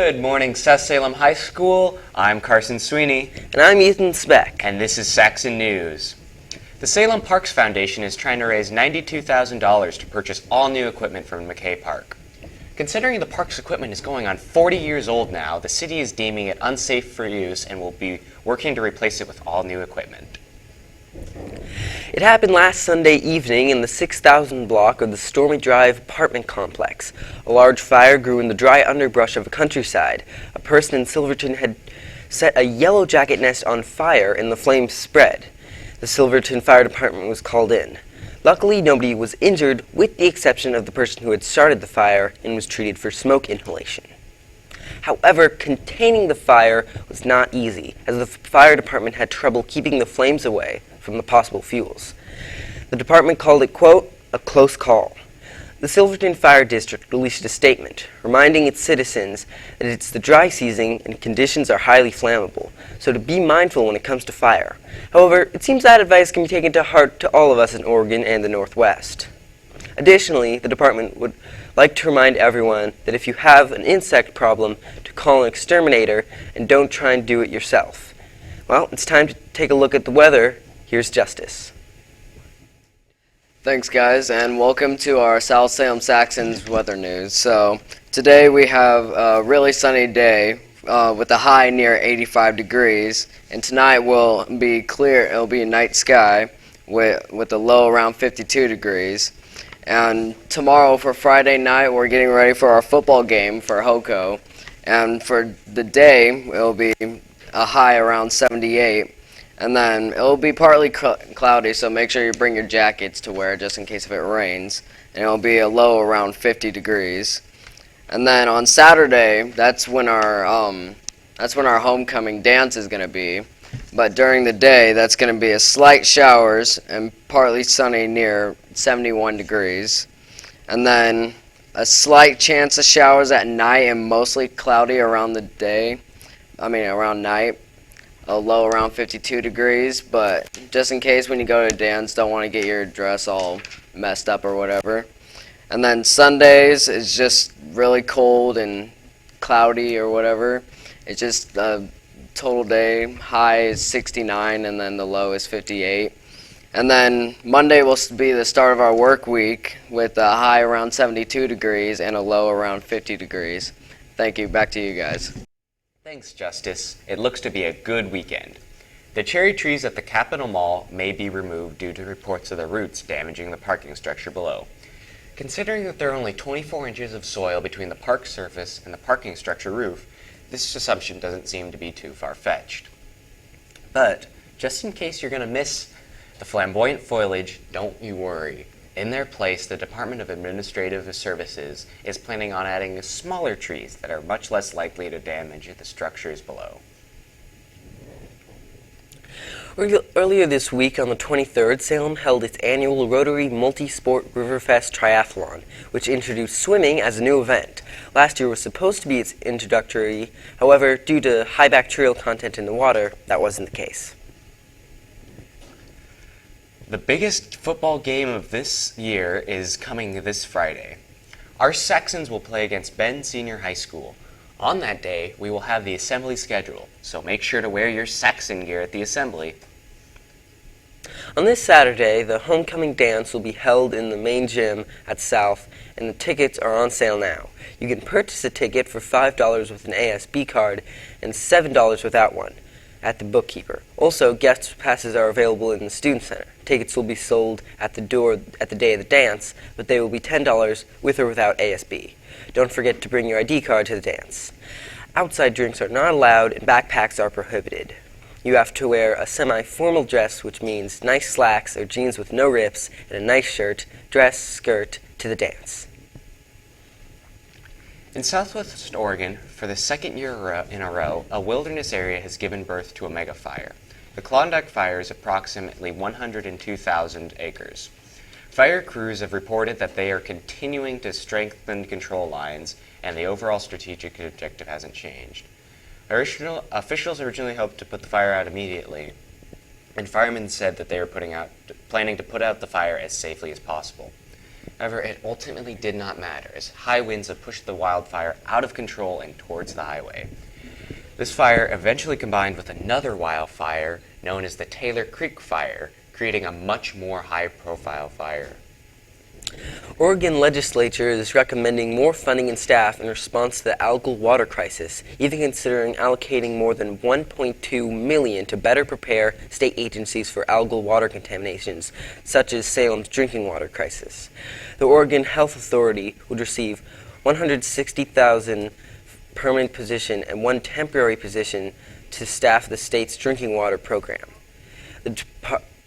Good morning, South Salem High School. I'm Carson Sweeney. And I'm Ethan Speck. And this is Saxon News. The Salem Parks Foundation is trying to raise $92,000 to purchase all new equipment from Mckay Park. Considering the park's equipment is going on 40 years old now, the city is deeming it unsafe for use and will be working to replace it with all new equipment. It happened last Sunday evening in the 6,000 block of the Stormy Drive apartment complex. A large fire grew in the dry underbrush of a countryside. A person in Silverton had set a yellow jacket nest on fire and the flames spread. The Silverton Fire Department was called in. Luckily, nobody was injured, with the exception of the person who had started the fire and was treated for smoke inhalation. However, containing the fire was not easy, as the fire department had trouble keeping the flames away from the possible fuels. The department called it, quote, a close call. The Silverton Fire District released a statement reminding its citizens that it's the dry season and conditions are highly flammable, so to be mindful when it comes to fire. However, it seems that advice can be taken to heart to all of us in Oregon and the Northwest. Additionally, the department would like to remind everyone that if you have an insect problem, to call an exterminator and don't try and do it yourself. Well, it's time to take a look at the weather. Here's Justice. Thanks, guys, and welcome to our South Salem Saxons weather news. So today we have a really sunny day with a high near 85 degrees, and tonight will be clear. It'll be a night sky with a low around 52 degrees. And tomorrow for Friday night, we're getting ready for our football game for HOCO, and for the day it'll be a high around 78. And then it'll be partly cloudy, so make sure you bring your jackets to wear just in case if it rains. And it'll be a low around 50 degrees. And then on Saturday, that's when our homecoming dance is going to be. But during the day, that's going to be a slight showers and partly sunny near 71 degrees. And then a slight chance of showers at night and mostly cloudy around the day. Around night. A low around 52 degrees, but just in case when you go to dance, don't want to get your dress all messed up or whatever. And then Sundays is just really cold and cloudy or whatever. It's just a total day. High is 69 and then the low is 58. And then Monday will be the start of our work week with a high around 72 degrees and a low around 50 degrees. Thank you. Back to you guys. Thanks, Justice. It looks to be a good weekend. The cherry trees at the Capitol Mall may be removed due to reports of the roots damaging the parking structure below. Considering that there are only 24 inches of soil between the park surface and the parking structure roof, this assumption doesn't seem to be too far-fetched. But, just in case you're going to miss the flamboyant foliage, don't you worry. In their place, the Department of Administrative Services is planning on adding smaller trees that are much less likely to damage the structures below. Earlier this week, on the 23rd, Salem held its annual Rotary Multi-Sport Riverfest Triathlon, which introduced swimming as a new event. Last year was supposed to be its introductory, however, due to high bacterial content in the water, that wasn't the case. The biggest football game of this year is coming this Friday. Our Saxons will play against Bend Senior High School. On that day, we will have the assembly schedule, so make sure to wear your Saxon gear at the assembly. On this Saturday, the homecoming dance will be held in the main gym at South, and the tickets are on sale now. You can purchase a ticket for $5 with an ASB card and $7 without one at the bookkeeper. Also, guest passes are available in the Student Center. Tickets will be sold at the door at the day of the dance, but they will be $10 with or without ASB. Don't forget to bring your ID card to the dance. Outside drinks are not allowed and backpacks are prohibited. You have to wear a semi-formal dress, which means nice slacks or jeans with no rips, and a nice shirt, dress, skirt to the dance. In Southwest Oregon, for the second year in a row, a wilderness area has given birth to a mega fire. The Klondike Fire is approximately 102,000 acres. Fire crews have reported that they are continuing to strengthen control lines, and the overall strategic objective hasn't changed. Officials originally hoped to put the fire out immediately, and firemen said that they were planning to put out the fire as safely as possible. However, it ultimately did not matter, as high winds have pushed the wildfire out of control and towards the highway. This fire eventually combined with another wildfire known as the Taylor Creek Fire, creating a much more high-profile fire. Oregon legislature is recommending more funding and staff in response to the algal water crisis, even considering allocating more than $1.2 million to better prepare state agencies for algal water contaminations, such as Salem's drinking water crisis. The Oregon Health Authority would receive $160,000 permanent position and one temporary position to staff the state's drinking water program. The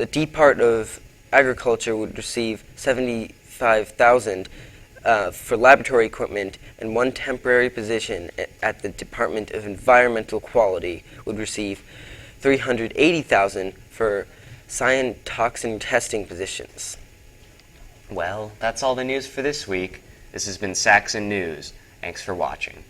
Department of Agriculture would receive $75,000 for laboratory equipment, and one temporary position at the Department of Environmental Quality would receive $380,000 for cytotoxin testing positions. Well, that's all the news for this week. This has been Saxon News. Thanks for watching.